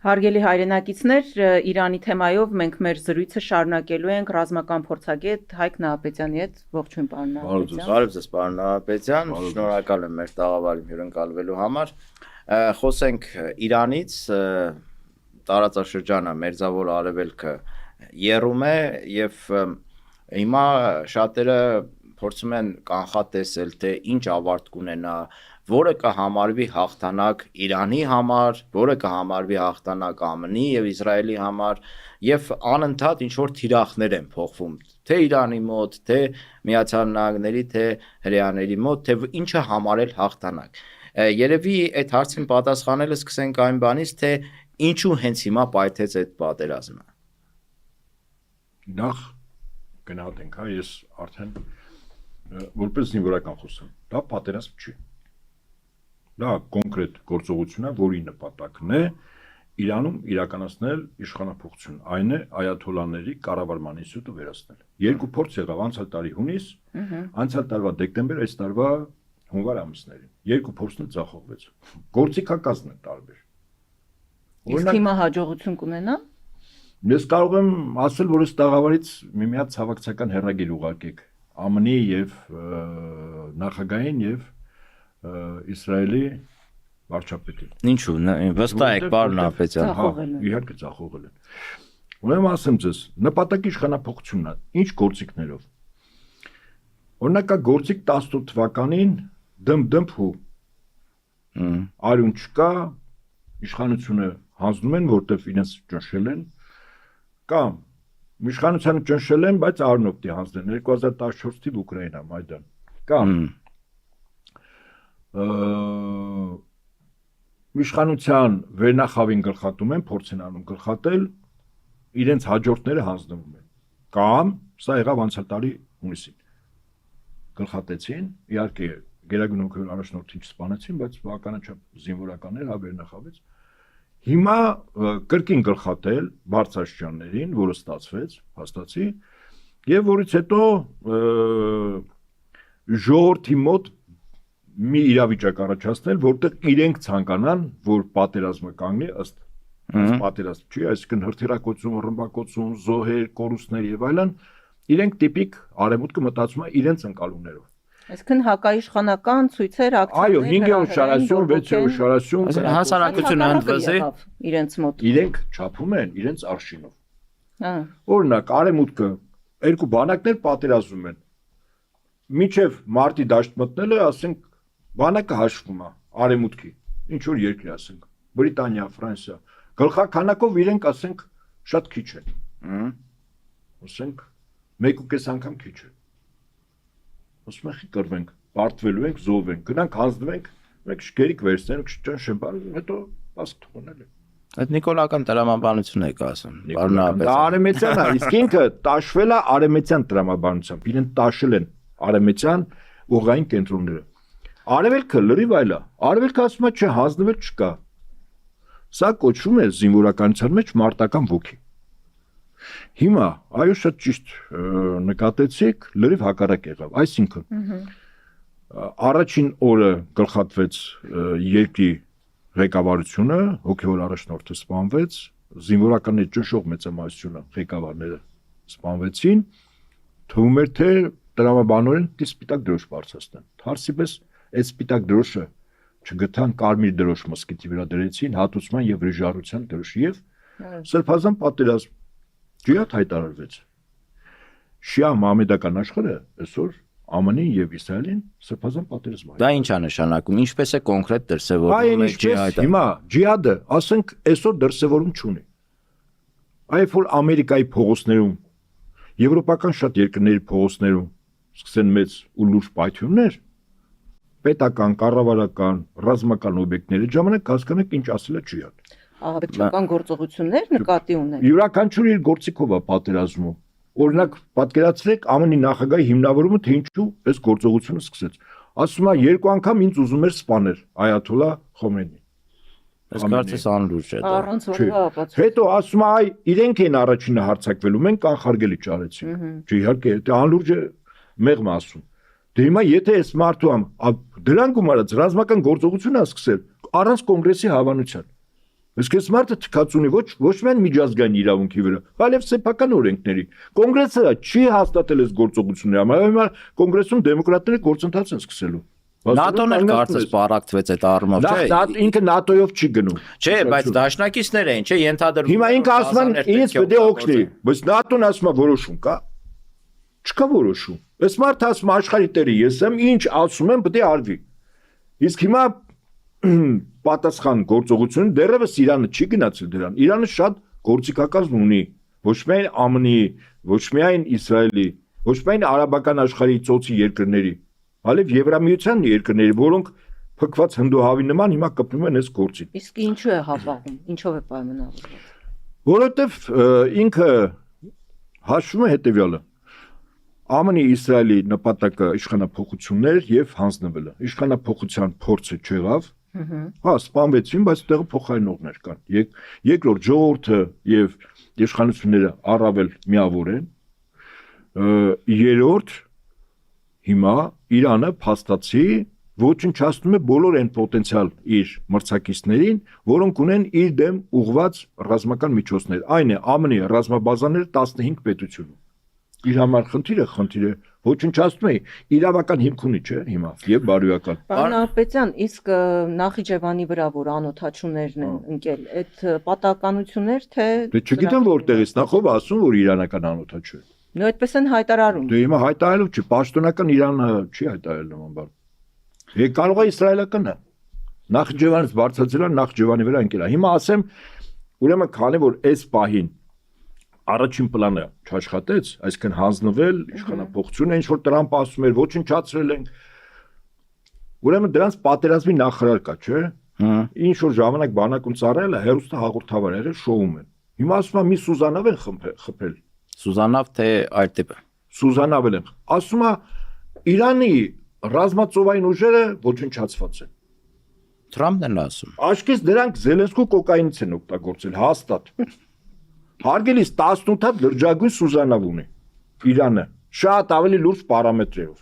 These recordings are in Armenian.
Հարգելի հայրենակիցներ, Իրանի թեմայով մենք մեր զրույցը շարունակելու ենք ռազմական փորձագետ Հայկ Նահապետյանի հետ։ Ողջույն, պարոն Նահապետյան։ Բարև ձեզ, պարոն Նահապետյան, շնորհակալ եմ մեր տաղավարին հյուրընկալվելու համար։ Խոսենք Իրանից, տարածաշրջանը Մերձավոր Արևելքը եռում է եւ հիմա շատերը փորձում են կանխատեսել, թե ինչ ավարտ կունենա, որը կհամարվի հաղթանակ Իրանի համար, որը կհամարվի հաղթանակ ԱՄՆ-ի եւ Իսրայելի համար եւ անընդհատ ինչ որ թիրախներ են փոխվում, թե Իրանի մոտ, թե Միացյալ Նահանգների, թե հրեաների մոտ, թե ինչը համարել հաղթանակ։ Երևի այդ հարցին պատասխանելը սկսենք այն բանից, թե ինչու հենց հիմա պայթեց այդ պատերազմը։ Նախ գնահատենք, ես արդեն որպես զինվորական խոսեմ, դա պատերազմ չի։ Դա կոնկրետ գործողություն է, որի նպատակն է Իրանում իրականացնել իշխանափոխություն, այն է այաթոլլաների կառավարման ինստիտուտը վերացնել։ Երկու փորձ եղավ անցյալ տարի հունիս, անցյալ տարվա դեկտեմբեր, այս տարվա հունվար ամիսներին։ Երկու փորձն էլ ձախողվեց։ Գործիքակազմն է տարբեր։ Իսկ հիմա հաջողություն կունենա։ Ես կարող եմ ասել, որ այս տաղավարից միմիած հավաքական հեռագիր ուղարկեք ԱՄՆ-ի եւ նախագահային եւ Իսրայելի վարչապետին։ Ինչու՞, վստահ եք, պարոն Նահապետյան։ Իհարկե ձախողել են։ Ուրեմն ասեմ ձեզ, նպատակի իշխանափոխությունն է, ինչ գործիքներով։ Օրինակ գործիք 18 թվականին դմփու արյուն չկա, իշխանությունը հանձնում են, որտեվ իրենց ճնշել են, կամ իշխանությանը ճնշել են, բայց արյունով դի հանձնեն 2014 թիվ Ուկրաինա Մայդան, կամ իշխանության վերնախավին գլխատում են, փորձ են անում գլխատել, իրենց հաջորդները հանձնվում են, կամ սա եղավ անցյալ տարի հունիսին, գլխատեցին, իհարկե գերագույն հոգևոր առաջնորդին չսպանեցին, բայց բավականաչափ զինվորականներ վերնախավեց, հիմա կրկին գլխատել բարձրաստիճաններին, որը ստացվեց, հաստացի, եւ որից հետո ժողովրդի մոտ մի իրավիճակ առաջացնել, որտեղ իրենք ցանկանան, որ պատերազմը կանգնի ըստ պատերազմ չի, այսինքն հրթիռակոծում, ռմբակոծում, զոհեր, կորուստներ եւ այլն, իրենք տիպիկ արևմուտքը մտածում է իրենց ընկալումներով։ Այսինքն հակաիշխանական ցույցեր, ակցիաներ, այո, 5-րդ շարասյուն, 6-րդ շարասյուն, հասարակությունը ընդվզի իրենց մոտ։ Իրենք չափում են իրենց արշինով։ Օրինակ, արևմուտքը երկու բանակներ պատերազմում են։ Մինչև մարտի դաշտ մտնելը, ասենք, բանակը հաշվում է արևմուտքի, ինչ որ երկրի ասենք, Բրիտանիա, Ֆրանսիա, գլխականակով իրենք ասենք շատ քիչ են։ Ասենք 1.5 անգամ քիչ է։ Ասում ենք կրվենք, պարտվելու ենք, զոհվենք, գնանք հանձնվենք, մեկ շքերիկ վերցնենք, չճնշեն, հետո ասք թողնել է։ Այդ նիկոլական տրամաբանություն եք ասում, պարոն Նահապետյան։ Դա արևմտյան է, իսկ ինքը տաշվել է արևմտյան տրամաբանությամբ, իրեն տաշել են արևմտյան ուղղային կենտրոնները։ Արևելքը լրիվ այլ է, արևելքը ասում է չէ, հանձնվել չկա։ Սա կոչվում է զինվորականության մեջ մարտական ոգի։ Հիմա, այո, շատ ճիշտ նկատեցիք, լրիվ հակառակ եղավ, այսինքն առաջին օրը գլխատվեց երկրի ղեկավարությունը, հոգևոր առաջնորդը սպանվեց, զինվորականների ճնշող մեծամասնությունը ղեկավարները սպանվեցին, թվում էր թե տրամաբանորեն սպիտակ դրոշ բարձրացնեն։ Թարսիպես այդ սպիտակ դրոշը չգտան, կարմիր դրոշ մսկիթի վրա դրեցին, հատուցման եւ ռեժարության դրոշ եւ սրբազան պատերազմ ջիհադ հայտարարվեց։ Շիա մահմեդական աշխարհը այսօր ԱՄՆ-ին եւ Իսրայելին սրբազան պատերազմ է։ Դա ինչ է նշանակում, ինչպես է կոնկրետ դրսևորվում է ջիհադը։ Հիմա ջիհադը, ասենք, այսօր դրսևորում չունի։ Այլ որ Ամերիկայի փողոցներում, եվրոպական շատ երկրների փողոցներում սկսեն մեծ ու լուրջ պայթյուններ, պետական, կառավարական, ռազմական օբյեկտների ժամանակ հասկանանք ինչ ասել է ջիհադ։ Ահաբեկչական գործողություններ նկատի ունեն։ Յուրաքանչյուր իր գործիքով է պատերազմում։ Օրինակ, պատկերացրեք ԱՄՆ-ի նախագահի հիմնավորումը, թե ինչու այս գործողությունը սկսեց։ Ասում է, երկու անգամ ինձ ուզում էր սպանել այաթոլլա Խոմեյնին։ Այս կարծես անլուրջ է դա։ Առանց որևէ ապացույցի։ Հետո ասում է, այ իրենք են առաջինը հարձակվելու, մենք կանխարգելի ճարեցինք։ Չէ, իհարկե, դա անլուրջ է, մեղմ ասում։ Դե հիմա եթե այս մարդու դրան գումարած ռազմական գործողությունը սկսել առանց կոնգրեսի հավանության։ Իսկ այս մարդը թքած ունի ոչ միայն միջազգային իրավունքի վրա, այլև սեփական օրենքների։ Կոնգրեսը չի հաստատել այս գործողությունները, համար կոնգրեսում դեմոկրատները գործընթաց են սկսելու։ ՆԱՏՕ-ն էլ կարծես պարակտվեց այդ առումով, չէ։ Ինքը ՆԱՏՕ-ով չի գնում։ Չէ, բայց դաշնակիցներ էին, չէ, ենթադրվում։ Հիմա ինքը ասում են, ինձ պետք է օգնի, բայց ՆԱՏՕ-ն ասում է որոշում կա։ Չկա որոշում։ Այս մարդը ասում աշխարհի տերը ես եմ, ինչ ասում եմ պետք է արվի։ Իսկ հիմա պատասխան գործողությունը դեռևս Իրանը չի գնացել դրան։ Իրանը շատ գործիքակազմ ունի, ոչ միայն ԱՄՆ-ի, ոչ միայն Իսրայելի, ոչ միայն արաբական աշխարհի ծոցի երկրների, այլև Եվրամիության երկրների, որոնք փքված հնդուհավի նման հիմա կպնում են այս գործին։ Իսկ ինչու է հապաղում, ինչով է պայմանավորված։ Որովհետև ինքը հաշվում է հետևյալը. ԱՄՆ-ի Իսրայելի նպատակը իշխանափոխություններ եւ հանձնվելը։ Իշխանափոխության փորձը չեղավ։ Հա, սպանվեցին, բայց տեղը փոխարինողներ կան։ Երկրորդ ժողովուրդը եւ իշխանությունները առավել միավոր են։ Երրորդ հիմա Իրանը փաստացի ոչնչացնում է բոլոր այն պոտենցիալ իր մրցակիցներին, որոնք ունեն իր դեմ ուղղված ռազմական միջոցներ։ Այն է ԱՄՆ-ի ռազմաբազաները 15 պետությունում։ Իր համար խնդիրը ոչնչացնում է իրավական հիմք ունի, չէ՞, հիմա եւ բարոյական։ Պարոն Ահապետյան, իսկ Նախիջևանի վրա որ անօթաչուներն են ընկել, այդ պատահականություններ թե Դե չգիտեմ որտեղից, նախով ասում որ իրանական անօթաչու է։ նույն այդպես են հայտարարում։ Դե հիմա հայտարարելով չի, պաշտոնական Իրանը չի հայտարարել նման բան։ Կարող է իսրայելականն է։ Նախիջևանից բարձրացել է Նախիջևանի վրա ընկել է։ Հիմա ասեմ, ուրեմն քանի որ այս պահին առաջին պլանը չաշխատեց, այսինքն հանձնվել, իշխանափոխությունը, ինչ որ Տրամպը ասում էր, ոչնչացրել են։ Ուրեմն դրանց պատերազմի նախարար կա, չէ՞։ Ինչ որ ժամանակ բանակում ծառայել է, հերոստա հաղորդավար եղել, շոում են։ Հիմա ասում է մի Սուզանավ են խփել։ Սուզանավ թե այդ տիպը։ Սուզանավ են։ Ասում է Իրանի ռազմածովային ուժերը ոչնչացված են։ Թրամփն էլ ասում։ Աշկես դրանք Զելենսկու կոկայինից են օգտագործել, հաստատ։ Հարգելիս 18 հատ լրջագույն Սուզանավ ունի Իրանը, շատ ավելի լուրջ պարամետրերով։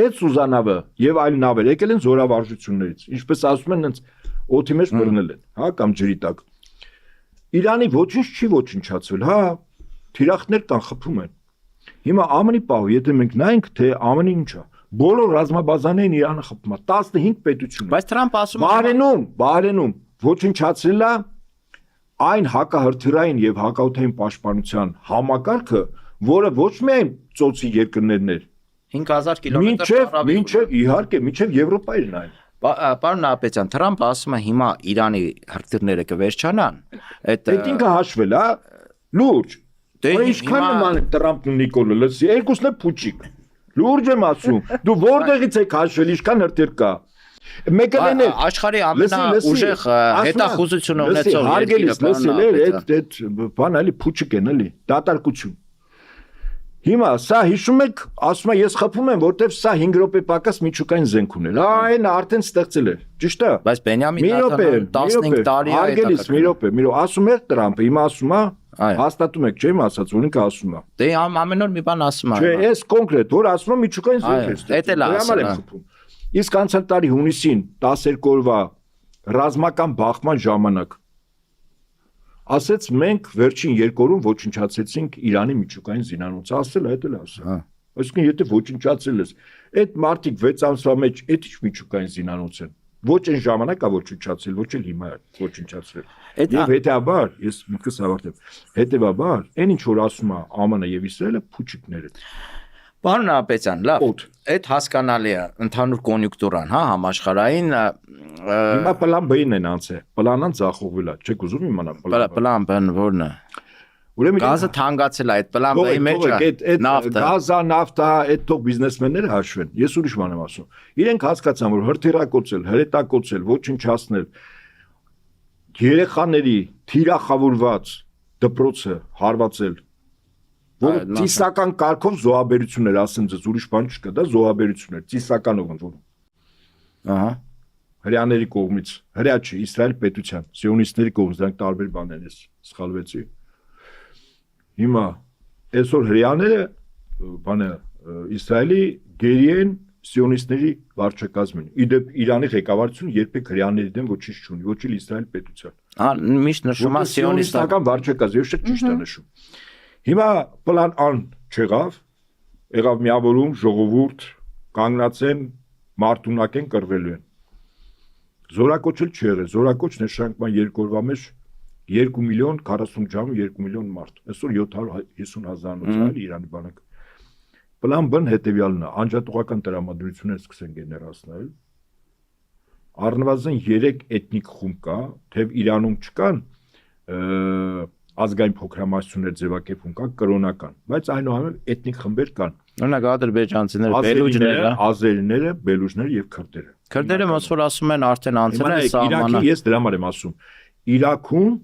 Այդ Սուզանավը եւ այլ նավեր եկել են զորավարժություններից, ինչպես ասում են, հենց օդի մեջ բռնել են, հա, կամ ջրի տակ։ Իրանի ոչինչ չի ոչնչացվել, հա, թիրախներ կան խփում են։ Հիմա ԱՄՆ-ի պահ, եթե մենք նայենք, թե ԱՄՆ-ը ինչ է, բոլոր ռազմաբազաներն Իրանը խփում է, 15 պետություն։ Բայց Թրամփը ասում է Բարենում ոչնչացրել է այն հակահրթիռային եւ հակաօդային պաշտպանության համակարգը, որը ոչ միայն ծոցի երկրներն էր, 5000 կիլոմետր մինչև Եվրոպայինն այն։ Պարոն Ահապետյան, Թրամփը ասում է հիմա Իրանի հրթիռները կվերջանան։ Այդ ինքը հաշվել, հա, լուրջ։ Դե ինչքան նման է Տրամփն ու Նիկոլը, լսի, երկուսն է փուչիկ։ Լուրջ եմ ասում։ Դու որտեղից եք հաշվել, ինչքան հրթիռ կա։ Մեկը լենել աշխարհի ամենաուժեղ հետախուզությունը ունեցող երկիրը այդ բան էլի փուչիկ են էլի դատարկություն հիմա սա հիշում եք ասում եմ ես խփում եմ որտեվ սա 5 րոպե պակաս միջուկային զենք ուներ այն արդեն ստեղծել էր ճիշտ է բայց Բենյամին Նեթանյահուն 15 տարի է արգելիս մի րոպե ասում էր Տրամփը հիմա ասում է հաստատում եք չէ՞ իմ ասած որ ինքը ասում է դե ամեն օր մի բան ասում է չէ այս կոնկրետ որ ասում է միջուկային զենք է ստեղծել Իսկ անցյալ տարի հունիսին 12 օրվա ռազմական բախման ժամանակ ասեց մենք վերջին 2 օրում ոչնչացեցինք Իրանի միջուկային զինանոցը ասել այդ էլ ասել այսինքն եթե ոչնչացել ես այդ մարտիկ 6 ամսվա մեջ այդ ինչ միջուկային զինանոց են ոչ այն ժամանակա ոչնչացել ոչ էլ հիմա ոչնչացրել եւ հետեւաբար ես միտքս ավարտեմ հետեւաբար այն ինչ որ ասում է ԱՄՆ-ը եւ Իսրայելը փուչիկներ են Պարոն Ահապետյան, լավ, այդ հասկանալի է, ընդհանուր կոնյուկտուրան, հա, համաշխարհային Հիմա պլան B-ն են անցել, պլանն ձախողվել է, չեք ուզում իմանալ պլան B-ն որն է Ուրեմն գազը թանկացել է, այդ պլան B-ի մեջ է, նավթը Գազա, նավթա, այդ թող բիզնեսմենները հաշվեն, ես ուրիշ բան եմ ասում Իրենք հասկացան, որ հրթիռակոծել, հրետակոծել, ոչնչացնել երեխաների թիրախավորված դպրոցը հարվածել որ ծիսական կարգով զոհաբերություններ ասեմ ձեզ ուրիշ բան չկա դա զոհաբերություններ ծիսականով ընդ որում ահա հрьяաների կողմից հрья չի Իսրայել պետության սիոնիստների կողմից դրանք տարբեր բաներ են սխալվեցի հիմա այսօր հрьяաները բանը Իսրայելի գերի են սիոնիստների վարչակազմին։ Իդեպ Իրանի ղեկավարությունը երբեք հрьяաների դեմ ոչինչ չունի, ոչ էլ Իսրայել պետության։ Միշտ նշում է սիոնիստական վարչակազմ, ես շատ ճիշտ եմ նշում։ Հիմա պլան Ան չեղավ, եղավ միավորում, ժողովուրդ, կանգնած են, մարտունակ են, կռվելու են։ Զորակոչ էլ չի եղել, զորակոչ նշանակման երկու օրվա մեջ 2 միլիոն 40 ժամ 2 միլիոն մարդ։ Այսօր 750,000 Իրանի բանակ։ Պլան B-ն հետևյալն է, անջատողական տրամադրություններ սկսեն գեներացնել։ Առնվազն 3 էթնիկ խումբ կա, թեև Իրանում չկան ազգային փոքրամասնություններ ձևակերպում կան կրոնական, բայց այնուամենայնիվ էթնիկ խմբեր կան։ Օրինակ ադրբեջանցիները, բելուջները, ազերիները, բելուջները եւ քրդերը։ Քրդերը ոնց որ ասում են արդեն անցել են սահմանը։ Իրաքի ես դրա համար եմ ասում։ Իրաքում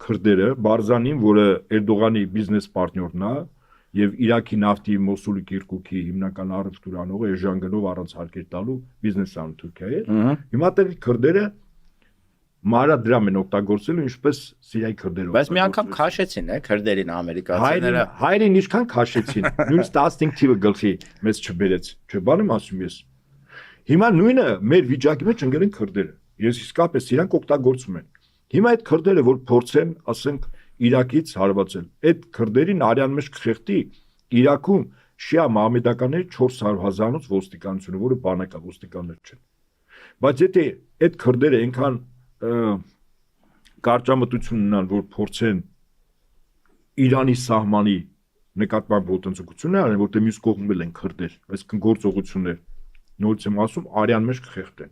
քրդերը Բարզանին, որը Էրդողանի բիզնես պարտներն է, եւ Իրաքի նավթի Մոսուլի Կիրկուկի հիմնական առևտուրանողը Էժանգնով առանց հարկեր տալու բիզնես անում Թուրքիայի։ Հիմա դեռ քրդերը մարադրամ են օգտագործել ինչպես Սիրիայի քրդերը։ Բայց մի անգամ քաշեցին, քրդերին ամերիկացիները։ Հայերին ինչքան քաշեցին, նույնիսկ 15 թիվը գլխի մեզ չբերեց։ Չէ, բան եմ ասում ես։ Հիմա նույնը մեր վիճակի մեջ ընկել են քրդերը։ Ես իսկապես իրանք օգտագործում են։ Հիմա այդ քրդերը որ փորձեն, ասենք Իրաքից հարվածել, այդ քրդերին արյան մեջ կխեղտի Իրաքում շիա մահմեդականների 400,000-ից ոստիկանությունը, որը բանակա ոստիկաններ չեն։ Բայց եթե այդ քրդերը այնքան կարճամտություն ունեն, որ փորձեն Իրանի սահմանի նկատմամբ ոտնձգություններ անեն, որտեղ մյուս կողմում են քրդեր, այսինքն գործողություններ, նորից եմ ասում, արյան մեջ կխեղտեն։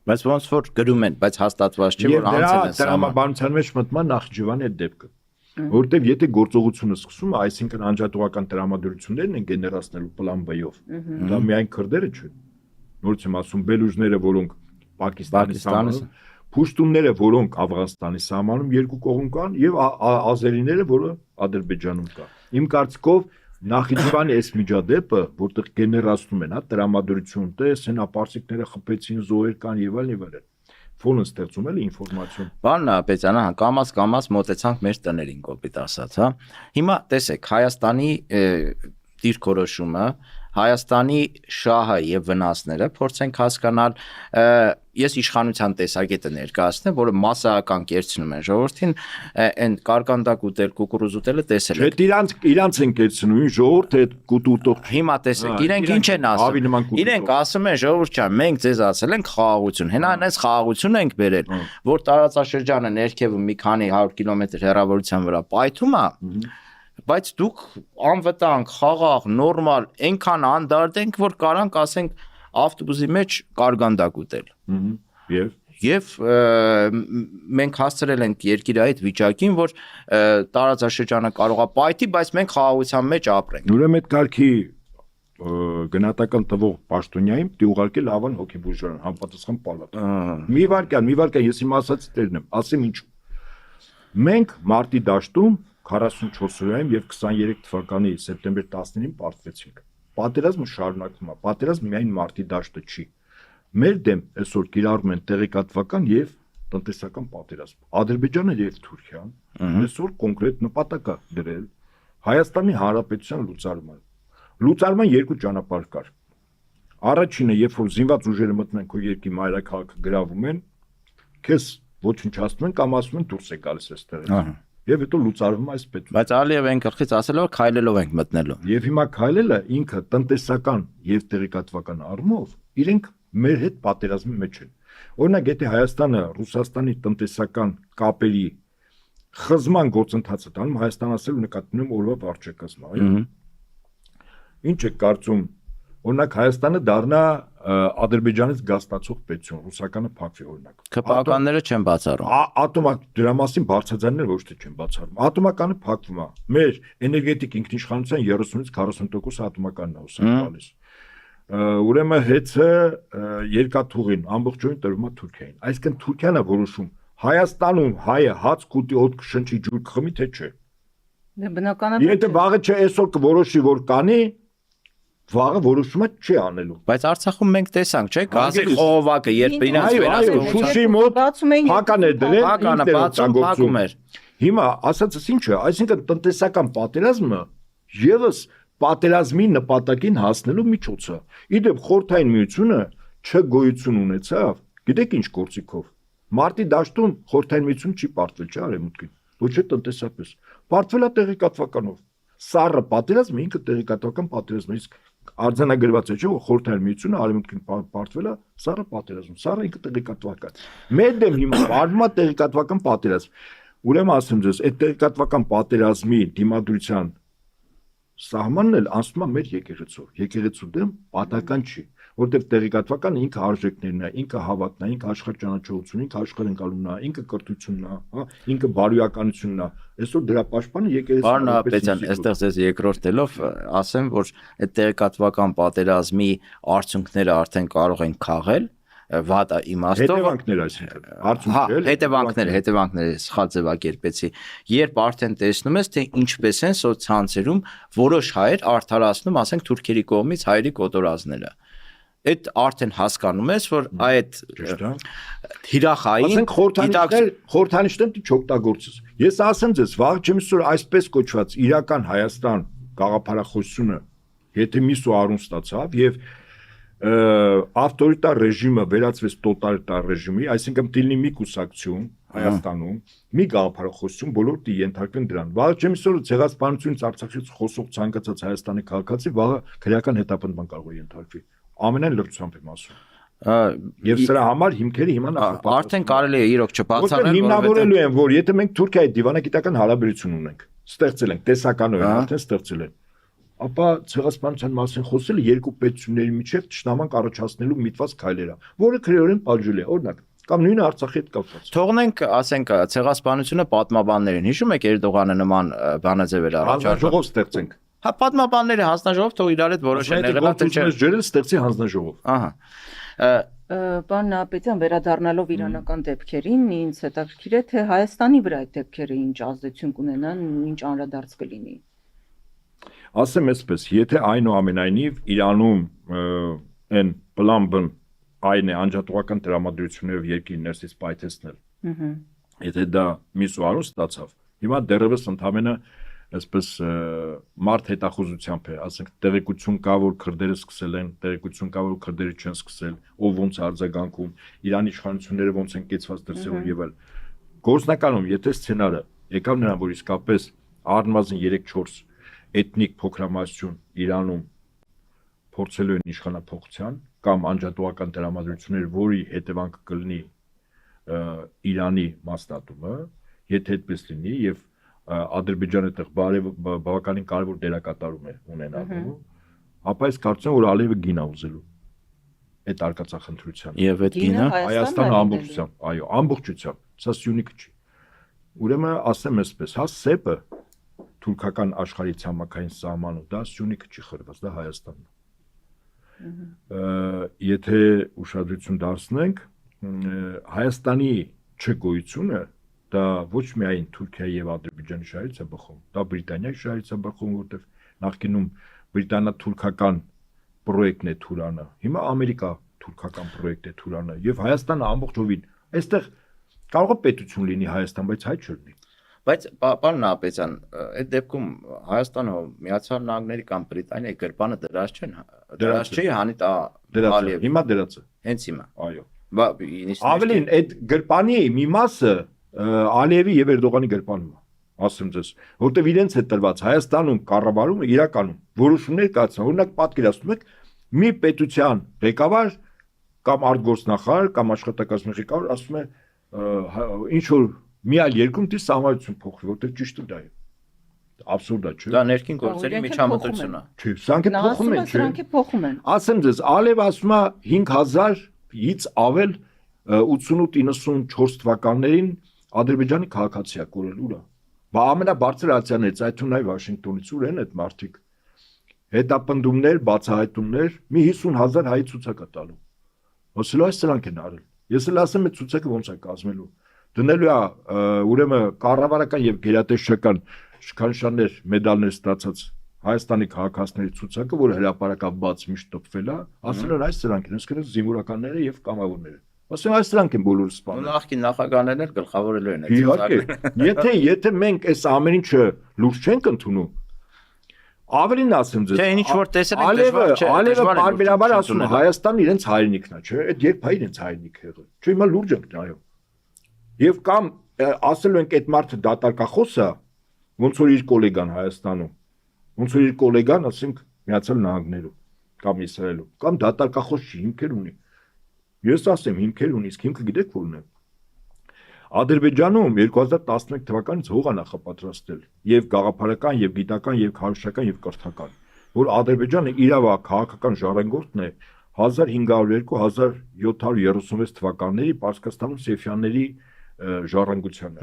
Բայց ոնց որ գրում են, բայց հաստատված չէ, որ անցել են սահմանը։ Տրամաբանության մեջ մտման Նախիջևանի այդ դեպքը։ Որտեւ եթե գործողությունը սկսում է, այսինքն անջատողական տրամադրություններն են գեներացնելու պլան B-ով։ Դա միայն քրդերը չեն։ Նորից եմ ասում, բելուջները, որոնք Պակիստանի սահմանում, փուշտունները, որոնք Աֆղանստանի սահմանում երկու կողմ կան, եւ ազերիները, որը Ադրբեջանում կա։ Իմ կարծիքով Նախիջևանի այս միջադեպը, որտեղ գեներացնում են, հա, տրամադրություն, տես, հենապարսիկները խփեցին, զոհեր կան եւ այլն։ Ֆոնը ստեղծում էլ ինֆորմացիոն։ Պարոն Նահապետյան, հա, կամաց մոտեցանք մեր տներին կոպիտ ասած, հա։ Հիմա տեսեք, Հայաստանի դիրքորոշումը, Հայաստանի շահը եւ վնասները փորձենք հասկանալ, ես իշխանության տեսակետը ներկայացնեմ, որը massական կերցնում են ժողովրդին, այն կարկանդակ ուտել, կուկուրուզ ուտելը տեսել եք։ Չէ, իրանց են կերցնում, ժողովուրդը այդ կուտուտող։ Հիմա տեսեք, իրենք ինչ են ասում։ Իրենք ասում են ժողովուրդ ջան, մենք ձեզ ասել ենք խաղաղություն։ Հենա այս խաղաղություն ենք բերել, որ տարածաշրջանը ներքևում մի քանի 100 կիլոմետր հեռավորության վրա պայթում է։ Բայց դուք անվտանգ, խաղաղ, նորմալ, այնքան անդարդ ենք, որ կարանք ասենք ավտոբուսի մեջ կարգանդակ ուտել։ Եվ մենք հասցրել ենք երկիրը այդ վիճակին, որ տարածաշրջանը կարող է պայթի, բայց մենք խաղաղության մեջ ապրենք։ Ուրեմն այդ կարգի գնահատական տվող պաշտոնյային դի ուղարկել Ավան հոգեբուժարան, համապատասխան պալատ։ Մի վարքյան, ես իմ ասած դերն եմ, ասեմ ինչու։ Մենք մարտի դաշտում 44-րդ եւ 23 թվականի սեպտեմբեր 19-ին պարտվեցինք։ Պատերազմը շարունակվում է, պատերազմը միայն մարտի դաշտը չի։ Մեր դեմ այսօր կիրառում են տեղեկատվական եւ տնտեսական պատերազմ։ Ադրբեջանը եւ Թուրքիան այսօր կոնկրետ նպատակ է դրել Հայաստանի Հանրապետության լուծարման։ Լուծարման երկու ճանապարհ կար։ Առաջինը, երբ որ զինված ուժերը մտնեն քո երկրի մայրաքաղաքը գրավում են, քեզ ոչնչացնում են կամ ասում են դուրս է գալիս այստեղից։ Եվ հետո լուծարվում այս պետք։ Բայց Ալիև այն գլխից ասել որ քայլելով ենք մտնելու։ Եվ հիմա քայլելը ինքը տնտեսական եւ տեղեկատվական առումով իրենք մեր հետ պատերազմի մեջ են։ Օրինակ, եթե Հայաստանը Ռուսաստանի տնտեսական կապերի խզման գործընթացը տանում, Հայաստան ասել նկատի ունեմ օրվա վարչակազմը, այո։ Ինչ է կարծում, օրինակ Հայաստանը դառնա Ադրբեջանից գազ ստացող պետություն, ռուսականը փակվի օրինակ։ ՔՊԱ-ականները չեն բացառում։ Ատոմակ դրա մասին բարձրաձայնները ոչ թե չեն բացառում։ Ատոմականը փակվում է։ Մեր էներգետիկ ինքնիշխանության 30-ից 40% ատոմականն է ուսանք տալիս։ Ուրեմն հեծը երկաթուղին ամբողջովին տրվում է Թուրքիային։ Այսինքն Թուրքիան է որոշում Հայաստանում հայը հաց կուտի օդ կշնչի ջուր կխմի թե չէ։ Դե բնականաբար։ Եթե վաղը չէ այսօր կորոշի որ կանի, վաղը որոշումը չի անելու։ Բայց Արցախում մենք տեսանք, չէ՞, գազի խողովակը երբ իրանց վերահսկողության Շուշի մոտ փական է դրել, փականը բացում փակում էր։ Հիմա ասածս ինչ է, այսինքն տնտեսական պատերազմը եւս պատերազմի նպատակին հասնելու միջոցը։ Իդեպ խորհրդային միությունը չգոյություն ունեցավ, գիտեք ինչ գործիքով։ Մարտի դաշտում խորհրդային միությունը չի պարտվել, չէ՞ արևմուտքին։ Ոչ թե տնտեսապես։ Պարտվել է տեղեկատվականով։ Սառը պատերազմը ինքը տեղեկատվական պատերազմ է, իսկ արձանագրված է, չէ՞ որ խորհրդային միությունը արևմուտքին պարտվել է սառը պատերազմ, սառը ինքը տեղեկատվական։ Մեր դեմ հիմա արվում է տեղեկատվական պատերազմ։ Ուրեմն ասեմ ձեզ, այդ տեղեկատվական պատերազմի դիմադրության սահմանն էլ անցնում է մեր եկեղեցու դեմ պատական չի, որտեղ տեղեկատվականը ինքը արժեքներն է, ինքը հավատն է, ինքը աշխարհճանաչողությունն է, ինքը աշխարհընկալումն է, ինքը կրթությունն է, հա, ինքը բարոյականությունն է։ Այսօր դրա պաշտպանը եկեղեցին։ Պարոն Ապետյան, այստեղ ձեզ երկրորդելով ասեմ, որ այդ տեղեկատվական պատերազմի արդյունքները արդեն կարող են քաղել վատ իմաստով հետևանքներ, այսինքն հետևանքները սխալ ձևակերպեցի, երբ արդեն տեսնում ես, թե ինչպես են սոցցանցերում որոշ հայեր արդարացնում, ասենք թուրքերի կողմից հայերի կոտորածները։ Այդ արդեն հասկանում ես, որ այդ հիրախային ասենք խորհրդանիշներն չօգտագործես։ Ես ասեմ ձեզ, վաղ չմիսօր այսպես կոչված իրական Հայաստան գաղափարախոսությունը, եթե միսու առուն ստացավ եւ ավտորիտար ռեժիմը վերածվեց տոտալիտար ռեժիմի, այսինքն դիլնի մի կուսակցություն Հայաստանում, մի գաղափարախոսություն բոլորը դիենթարկվեն դրան։ Վաղ չմիսօր ցեղասպանությունից Արցախից խոսող ցանկացած Հայաստանի քաղաքացի վաղը քրեական հետապնդման կարող է ենթարկվի։ Ամենայն լրջությամբ եմ ասում։ Եվ սրա համար հիմքերը հիմա արդեն կարելի է իրոք չբացառել, հիմնավորելու են, որ եթե մենք Թուրքիայի դիվանագիտական հարաբերություն ունենք, ստեղծել ենք, տեսականորեն արդեն ստեղծել են, ապա ցեղասպանության մասին խոսելը երկու պետությունների միջև ճշտամանք առաջացնելու միտված քայլեր է, որը քրեորեն պատժել է, օրինակ, կամ նույնը Արցախի հետ կապված։ Թողնենք, ասենք, ցեղասպանությունը պատմաբաններին, հիշում եք Էրդողանը նման բանաձևեր առաջարկել։ Հանձնաժողով ստեղծենք։ Հա, պատմաբանները հանձնաժողով թող իրար հետ որոշեն եղել թե չէ։ Ջերել ստեղծի հանձնաժողով։ Ահա։ Պարոն Ապետյան, վերադառնալով իրանական դեպքերին, ինձ հետաքրքիր է, թե Հայաստանի վրա այդ դեպքերը ինչ ազդեցություն կունենան, ինչ անդրադարձ կլինի։ Ասեմ այսպես, եթե այնուամենայնիվ Իրանում այն պլան այն է անջատողական տրամադրություններով երկրի ներսից պայթեցնել։ Եթե դա միսու առուն ստացավ, հիմա դեռևս ընդամենը այսպես մարդ հետախուզությամբ է, ասենք տեղեկություն կա, որ քրդերը սկսել են, տեղեկություն կա, որ քրդերը չեն սկսել, ով ոնց արձագանքում, Իրանի իշխանությունները ոնց են կեցված դրսևոր եւ այլ։ Գործնականում, եթե սցենարը եկավ նրան, որ իսկապես առնվազն 3-4 էթնիկ փոքրամասնություն Իրանում փորձելու են իշխանափոխության կամ անջատողական տրամադրություններ, որի հետևանքը կլինի Իրանի մասնատումը, եթե այդպես լինի եւ Ադրբեջանը այդտեղ բավականին կարևոր դերակատարում է ունենալու, ապա ես կարծում եմ, որ Ալիևը գին է ուզելու այդ արկածախնդրության։ Եվ այդ գինը Հայաստանը ամբողջությամբ, այո, ամբողջությամբ, սա Սյունիքը չի։ Ուրեմն ասեմ այսպես, հա սեպը թուրքական աշխարհի ցամաքային սահմանը դա Սյունիքը չի խրված, դա Հայաստանն է։ Եթե ուշադրություն դարձնենք, Հայաստանի չգոյությունը դա ոչ միայն Թուրքիայի եւ Ադրբեջանի շահերից է բխում, դա Բրիտանիայի շահերից է բխում, որտեղ նախկինում բրիտանա-թուրքական պրոյեկտն է Թուրանը, հիմա Ամերիկա-թուրքական պրոյեկտ է Թուրանը եւ Հայաստանը ամբողջովին, այստեղ կարող է պետություն լինի Հայաստան, բայց հայ չլինի։ Բայց պարոն Ապետյան, այդ դեպքում Հայաստանը Միացյալ Նահանգների կամ Բրիտանիայի գրպանը դրած չեն, դրած չի Հանիտ Ալիև։ Հիմա դրած է։ Հենց հիմա։ Այո։ Ավելին այդ գրպանի մի մասը Ալիևի եւ Էրդողանի գրպանում է, ասեմ ձեզ, որտեւ իրենց հետ տրված Հայաստանում կառավարումը իրականում որոշումներ կայացնում, օրինակ պատկերացնում եք մի պետության ղեկավար կամ արտգործնախարար կամ աշխատակազմի ղեկավար ասում է ինչ որ մի այլ երկրում դի սահմանություն փոխվի, որտեղ ճիշտ է դա է։ Աբսուրդ է, չէ՞։ Դա ներքին գործերի միջամտություն է։ Չէ, սրանք փոխում են, չէ։ Սրանք փոխում են։ Ասեմ ձեզ, Ալիևը ասում է 5000-ից ավել 88-94 թվականներին Ադրբեջանի քաղաքացի է կորել ուրա։ Բա ամենաբարձր ացիաներից այդ ունայ Վաշինգտոնից ուր են այդ մարդիկ։ Հետապնդումներ, բացահայտումներ, մի 50000 հայ ցուցակ է տալու։ Ոսելով այս սրանք են արել։ Ես էլ ասեմ այդ ցուցակը ոնց է կազմելու։ Դնելու է ուրեմն կառավարական եւ գերատեսչական շքանշաններ, մեդալներ ստացած Հայաստանի քաղաքացիների ցուցակը, որ հրապարակաբաց միշտ տպվել է, ասել են այս սրանք են, այսինքն զինվորականները եւ կամավորները։ Ասում այս սրանք են բոլորը սպանում։ Նախկին նախագահներն էլ գլխավորելու են այդ ցուցակը։ Եթե մենք այս ամեն ինչը լուրջ չենք ընդունում, Ավելին ասեմ ձեզ։ Չէ, ինչ որ տեսել եք, Ալևը, դժվար չէ, Ալևը դժվար է բարբերաբար լուրջ ասում է, ընդունել։ Հայաստանն իրենց հայրենիքն է, չէ՞։ Այդ երբ է իրենց հայրենիք եղել։ Չէ, հիմա լուրջ ենք նայում։ Եվ կամ ասելու ենք այդ մարդը դատարկախոս է, ոնց որ իր գոլեգան Հայաստանում, ոնց որ իր գոլեգան, ասենք, Միացյալ Նահանգներում կամ Իսրայելում, կամ դատարկախոս չի, հիմքեր ունի։ Ես ասեմ, հիմքեր ունի, իսկ հիմքը գիտեք որն է։ Ադրբեջանում 2011 թվականից հող է նախապատրաստել եւ գաղափարական եւ գիտական եւ քարոզչական եւ կրթական, որ Ադրբեջանը իրավա քաղաքական ժառանգորդն է 1502-1736 թվականների Պարսկաստանում Սեֆյանների ժառանգությանը։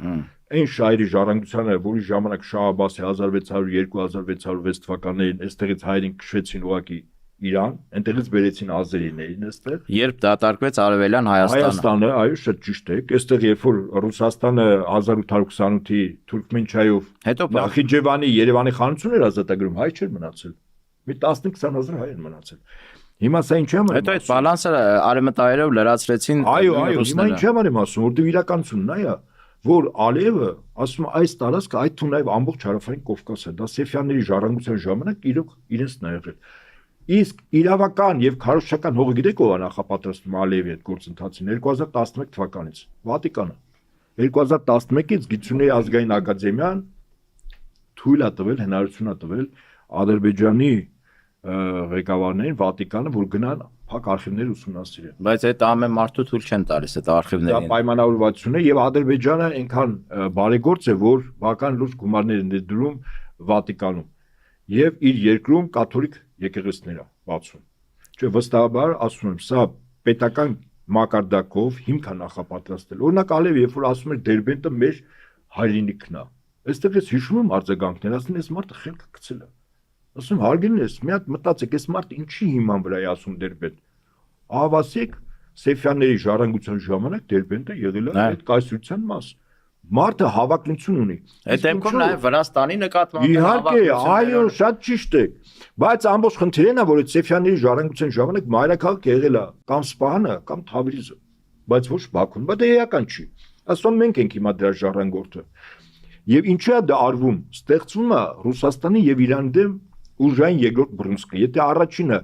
Այն շահերի ժառանգությանը, որի ժամանակ Շահ Աբբասի 1600-2606 թվականներին այստեղից հայերին քշեցին ուղակի Իրան, այնտեղից բերեցին ազերիներին այստեղ։ Երբ դատարկվեց Արևելյան Հայաստանը, այո, շատ ճիշտ է։ Այստեղ երբ որ Ռուսաստանը 1828-ի Թուրքմենչայով հետո Նախիջևանի Երևանի խանություն էր ազատագրում, հայ չէր մնացել։ Մի 15-20 հազար հայ են մնացել։ Հիմա սա ինչ եմ հետո այդ բալանսը արևմտայերով լրացրեցին։ Այո, հիմա ինչ եմ ասում, որտեղ իրականությունն է, որ Ալիևը ասում է այս տարածքը այդ թունայով ամբողջ հարավային Կովկասը, դա Սեֆյանների ժառանգության ժամանակ իրոք իրենց նա եղել։ Իսկ իրավական եւ քարոզչական հողը գիտեք ով է նախապատրաստում Ալիևի այդ գործընթացին 2011 թվականից Վատիկանը 2011-ից Գիտությունների ազգային ակադեմիան թույլ է տվել հնարավորություն է տվել Ադրբեջանի ղեկավարներին Վատիկանը որ գնան փակ արխիվներ ուսումնասիրեն բայց այդ ամեն մարդու թույլ չեն տալիս այդ դա արխիվներին պայմանավորվածություն է եւ Ադրբեջանը այնքան բարեգործ է որ բական լուրջ գումարներ են դրում Վատիկանում եւ իր երկրում կաթոլիկ եկեղեցիներ է բացում։ Չէ, վստահաբար ասում եմ, սա պետական մակարդակով հիմք է նախապատրաստել։ Օրինակ Ալիևը երբ որ ասում էր Դերբենտը մեր հայրենիքն է, այստեղ ես հիշում եմ արձագանքներ, ասում այս մարդը խելքը գցել է։ Ասում հարգելիներս, մի հատ մտածեք, այս մարդը ինչի հիման վրա է ասում Դերբենտ։ Ահավասիկ Սեֆյանների ժառանգության ժամանակ Դերբենտը եղել է այդ կայսրության մաս։ Մարդը հավակնություն ունի։ այդ դեպքում նաև Վրաստանի նկատմամբ Իհարկե, այո, շատ ճիշտ է։ Բայց ամբողջ խնդիրն է, որ այդ Սեֆյանների ժառանգության ժամանակ մայրաքաղաք եղել է կամ Սպահանը կամ Թավրիզը, բայց ոչ Բաքուն, բայց դա էական չի։ Ասում մենք ենք հիմա դրա ժառանգորդը։ Եվ ինչու է դա արվում։ Ստեղծվում է Ռուսաստանի եւ Իրանի դեմ ուժային երկրորդ բռունցքը։ Եթե առաջինը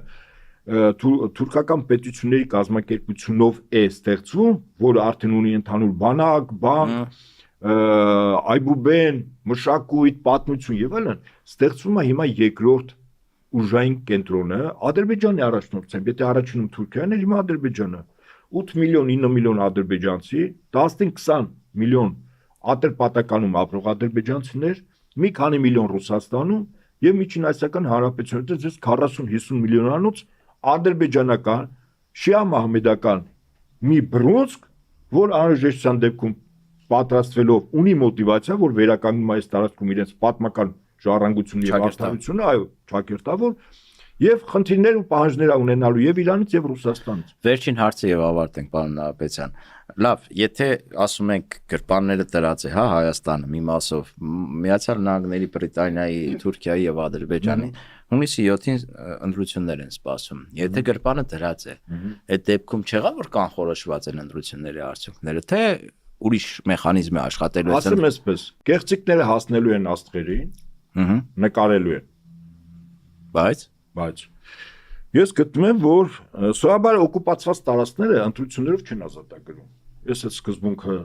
թուրքական պետությունների կազմակերպությունով է ստեղծվում, որը արդեն ունի ընդհանուր բանակ, բանկ այբուբեն, մշակույթ, պատմություն եւ այլն, ստեղծվում է հիմա երկրորդ ուժային կենտրոնը Ադրբեջանի առաջնորդությամբ, եթե առաջինում Թուրքիան էր, հիմա Ադրբեջանը 8 միլիոն 9 միլիոն ադրբեջանցի, 15-20 միլիոն Ատրպատականում ապրող ադրբեջանցիներ, մի քանի միլիոն Ռուսաստանում եւ Միջինասիական Հանրապետությունում, դες 40-50 միլիոնանոց ադրբեջանական շիա մահմեդական մի բռունցք, որ անհրաժեշտության դեպքում պատրաստվելով ունի մոտիվացիա, որ վերականգնում այս տարածքում իրենց պատմական ժառանգությունը եւ արդարությունը, այո, ճակերտավոր եւ խնդիրներ ու պահանջներ ունենալու եւ Իրանից եւ Ռուսաստանից։ Վերջին հարցը եւ ավարտենք, պարոն Նահապետյան։ Լավ, եթե ասում ենք գրպանները դրած է, հա, Հայաստանը մի մասով, Միացյալ Նահանգների, Բրիտանիայի, Թուրքիայի եւ Ադրբեջանի հունիսի 7-ին ընտրություններ են սպասում։ Եթե գրպանը դրած է, այդ դեպքում չեղա որ կանխորոշված են ընտրությունների արդյունքները, թե ուրիշ մեխանիզմ է աշխատելու Ասեմ այսպես, գեղցիկները հասնելու են աստղերին, նկարելու են։ Բայց ես գտնում եմ, որ սովորաբար օկուպացված տարածքները ընտրություններով չեն ազատագրում։ Ես այդ սկզբունքը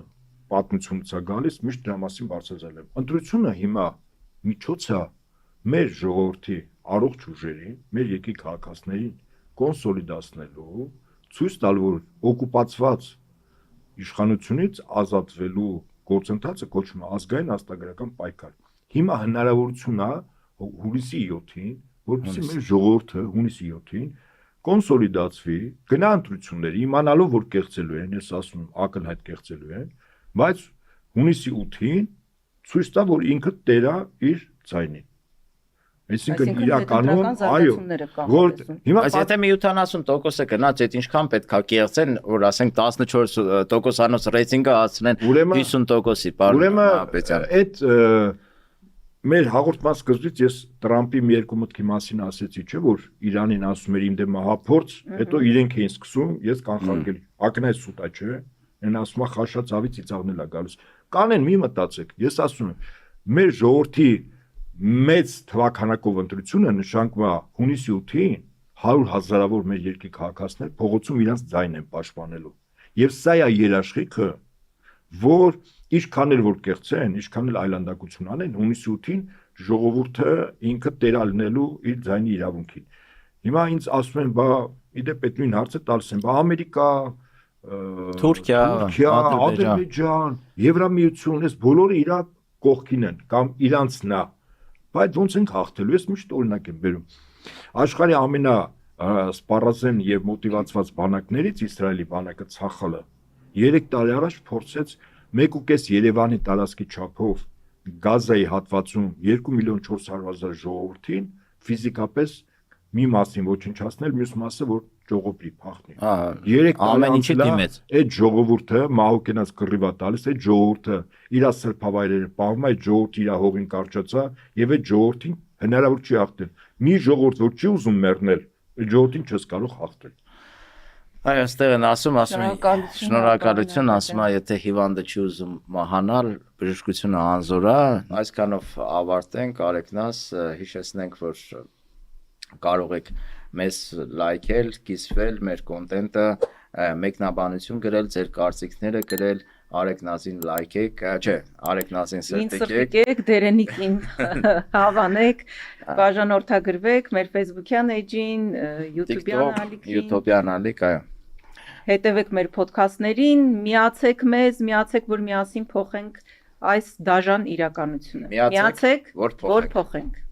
պատմությունից է գալիս, միշտ դրա մասին բարձրացել եմ։ Ընտրությունը հիմա միջոց է մեր ժողովրդի առողջ ուժերին, մեր երկրի քաղաքացիներին կոնսոլիդացնելու, ցույց տալ, որ օկուպացված իշխանությունից ազատվելու գործընթացը կոչվում է ազգային աստղագրական պայքար։ Հիմա հնարավորություն է հունիսի 7-ին, որպեսզի մեր ժողովուրդը հունիսի 7-ին կոնսոլիդացվի, գնա ընտրությունների, իմանալով որ կեղծելու են, ես ասում եմ, ակնհայտ կեղծելու են, բայց հունիսի 8-ին ցույց տա, որ ինքը տերա իր ձայնին։ Այսինքն իրականում, այո, որ հիմա բայց եթե մի 70%-ը գնաց, այդ ինչքան պետք է կեղծեն, որ ասենք 14%-անոց ռեյտինգը հասցնեն 50%-ի, պարոն Նահապետյան։ Այդ մեր հաղորդման սկզբից ես Տրամպի մի երկու մտքի մասին ասեցի, չէ՞ որ Իրանին ասում էր իմ դեմ հափորձ, հետո իրենք էին սկսում, ես կանխարգել։ Ակնհայտ սուտ է, չէ՞։ Այն ասում է խաշած ավի ծիծաղնել է գալիս։ Կանեն մի մտածեք, ես ասում եմ, մեր ժողովրդի մեծ թվականակով ընտրությունը նշանակում է հունիսի 8-ին 100,000-ավոր մեր երկրի քաղաքացիներ փողոցում իրենց ձայնն են պաշտպանելու։ Եվ սա է երաշխիքը, որ ինչքան էլ որ կեղծեն, ինչքան էլ այլանդակություն անեն, հունիսի 8-ին ժողովուրդը ինքը տերալնելու իր ձայնի իրավունքին։ Հիմա ինձ ասում են, բա իդեպ այդ նույն հարցը տալիս են, բա Ամերիկա, Թուրքիա, Ադրբեջան, Եվրամիություն, այս բոլորը իր կողքին են կամ իրանցն է։ Բայց ոնց ենք հաղթելու, ես միշտ օրինակ եմ բերում։ Աշխարհի ամենա սպառազեն եւ մոտիվացված բանակներից Իսրայելի բանակը Ցախալը 3 տարի առաջ փորձեց 1.5 Երևանի տարածքի չափով Գազայի հատվածում 2,400,000 ժողովրդին ֆիզիկապես մի մասին ոչնչացնել, մյուս մասը որ ճողոպի փախնի։ 3 ամեն ինչի դիմեց։ Այդ ժողովուրդը մահուկենաց կռիվա տալիս, այդ ժողովուրդը իր սրբավայրերը պահում, այդ ժողովուրդը իր հողին կարճացա եւ այդ ժողովրդին հնարավոր չի հաղթել։ Մի ժողովուրդ որ չի ուզում մեռնել, այդ ժողովրդին չես կարող հաղթել։ Այո, այստեղ են ասում շնորհակալություն, ասում է, եթե հիվանդը չի ուզում մահանալ, բժշկությունը անզոր է, այսքանով ավարտենք, Արեգնաս, հիշեցնենք, որ կարող եք մեզ լայքել, կիսվել մեր կոնտենտը, մեկնաբանություն գրել, ձեր կարծիքները գրել, Արեգնասին լայքեք, չէ, Արեգնասին սրտիկեք, Դերենիկին հավանեք, բաժանորդագրվեք մեր Facebook-յան էջին, YouTube-յան ալիք, այո։ Հետևեք մեր ոդքասթներին, միացեք մեզ, միացեք, որ միասին փոխենք այս դաժան իրականությունը։ Միացեք, որ փոխենք։